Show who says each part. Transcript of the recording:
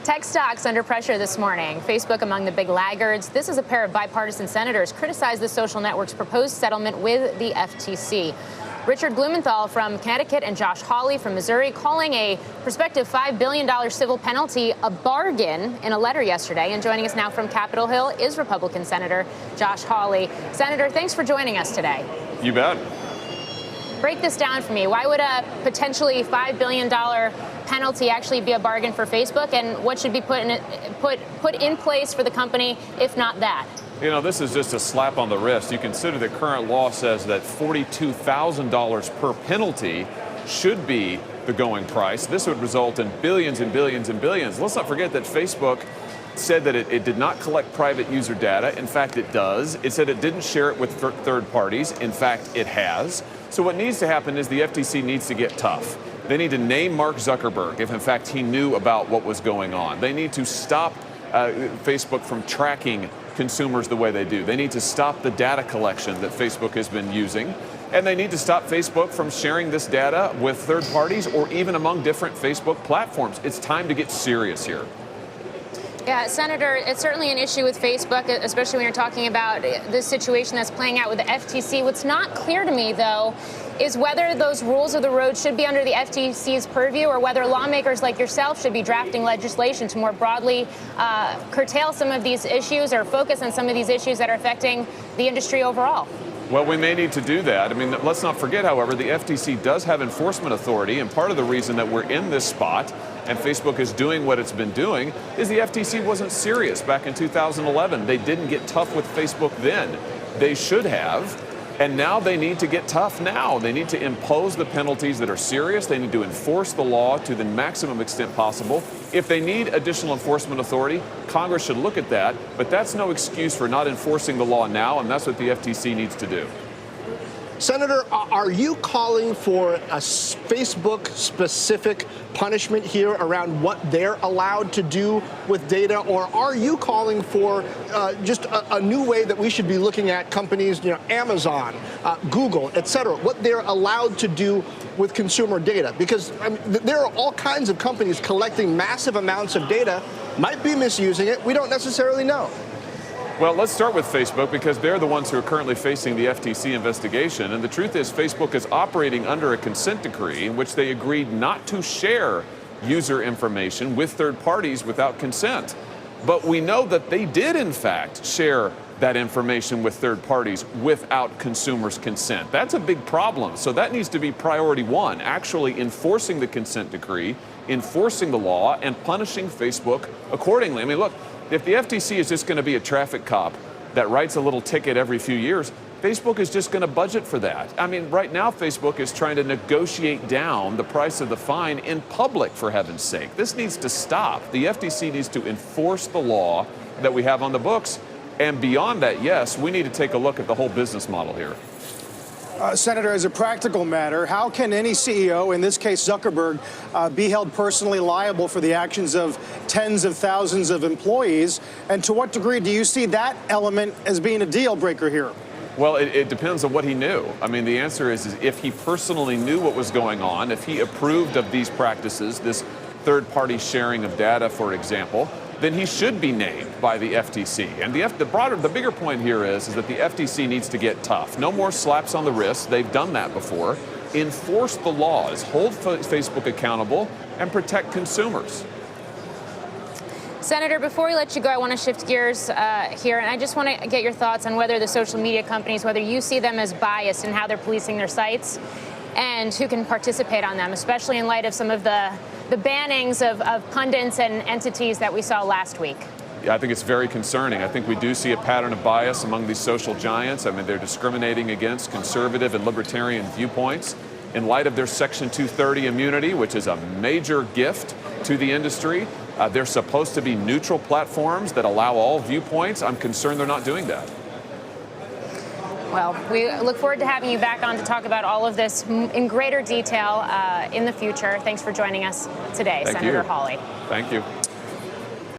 Speaker 1: Tech stocks under pressure this morning. Facebook among the big laggards. This is a pair of bipartisan senators criticized the social network's proposed settlement with the FTC. Richard Blumenthal from Connecticut and Josh Hawley from Missouri calling a prospective $5 billion civil penalty a bargain in a letter yesterday. And joining us now from Capitol Hill is Republican Senator Josh Hawley. Senator, thanks for joining us today.
Speaker 2: You bet.
Speaker 1: Break this down for me. Why would a potentially $5 billion penalty actually be a bargain for Facebook, and what should be put in place for the company if not that?
Speaker 2: You know, this is just a slap on the wrist. You consider the current law says that $42,000 per penalty should be the going price. This would result in billions and billions and billions. Let's not forget that Facebook said that it did not collect private user data. In fact, it does. It said it didn't share it with third parties. In fact, it has. So what needs to happen is the FTC needs to get tough. They need to name Mark Zuckerberg if, in fact, he knew about what was going on. They need to stop Facebook from tracking consumers the way they do. They need to stop the data collection that Facebook has been using. And they need to stop Facebook from sharing this data with third parties or even among different Facebook platforms. It's time to get serious here.
Speaker 1: Yeah, Senator, it's certainly an issue with Facebook, especially when you're talking about this situation that's playing out with the FTC. What's not clear to me, though, is whether those rules of the road should be under the FTC's purview or whether lawmakers like yourself should be drafting legislation to more broadly curtail some of these issues or focus on some of these issues that are affecting the industry overall.
Speaker 2: Well, we may need to do that. I mean, let's not forget, however, the FTC does have enforcement authority, and part of the reason that we're in this spot and Facebook is doing what it's been doing is the FTC wasn't serious back in 2011. They didn't get tough with Facebook then. They should have, and now they need to get tough now. They need to impose the penalties that are serious. They need to enforce the law to the maximum extent possible. If they need additional enforcement authority, Congress should look at that, but that's no excuse for not enforcing the law now, and that's what the FTC needs to do.
Speaker 3: Senator, are you calling for a Facebook-specific punishment here around what they're allowed to do with data, or are you calling for just a new way that we should be looking at companies, Amazon, Google, et cetera, what they're allowed to do with consumer data? Because there are all kinds of companies collecting massive amounts of data, might be misusing it, we don't necessarily know.
Speaker 2: Well, let's start with Facebook because they're the ones who are currently facing the FTC investigation. And the truth is Facebook is operating under a consent decree in which they agreed not to share user information with third parties without consent. But we know that they did, in fact, share that information with third parties without consumers' consent. That's a big problem. So that needs to be priority one, actually enforcing the consent decree, enforcing the law, and punishing Facebook accordingly. I mean, look, if the FTC is just going to be a traffic cop that writes a little ticket every few years, Facebook is just going to budget for that. I mean, right now, Facebook is trying to negotiate down the price of the fine in public, for heaven's sake. This needs to stop. The FTC needs to enforce the law that we have on the books. And beyond that, yes, we need to take a look at the whole business model here.
Speaker 4: Senator, as a practical matter, how can any CEO, in this case Zuckerberg, be held personally liable for the actions of tens of thousands of employees? And to what degree do you see that element as being a deal breaker here?
Speaker 2: Well, it depends on what he knew. I mean, the answer is if he personally knew what was going on, if he approved of these practices, this third-party sharing of data, for example, then he should be named by the FTC. And the bigger point here is that the FTC needs to get tough. No more slaps on the wrist. They've done that before. Enforce the laws, hold Facebook accountable, and protect consumers.
Speaker 1: Senator, before we let you go, I want to shift gears here, and I just want to get your thoughts on whether the social media companies, whether you see them as biased in how they're policing their sites and who can participate on them, especially in light of some of the bannings of pundits and entities that we saw last week.
Speaker 2: Yeah, I think it's very concerning. I think we do see a pattern of bias among these social giants. I mean, they're discriminating against conservative and libertarian viewpoints in light of their Section 230 immunity, which is a major gift to the industry. They're supposed to be neutral platforms that allow all viewpoints. I'm concerned they're not doing that.
Speaker 1: Well, we look forward to having you back on to talk about all of this in greater detail in the future. Thanks for joining us today, Senator Hawley.
Speaker 2: Thank you.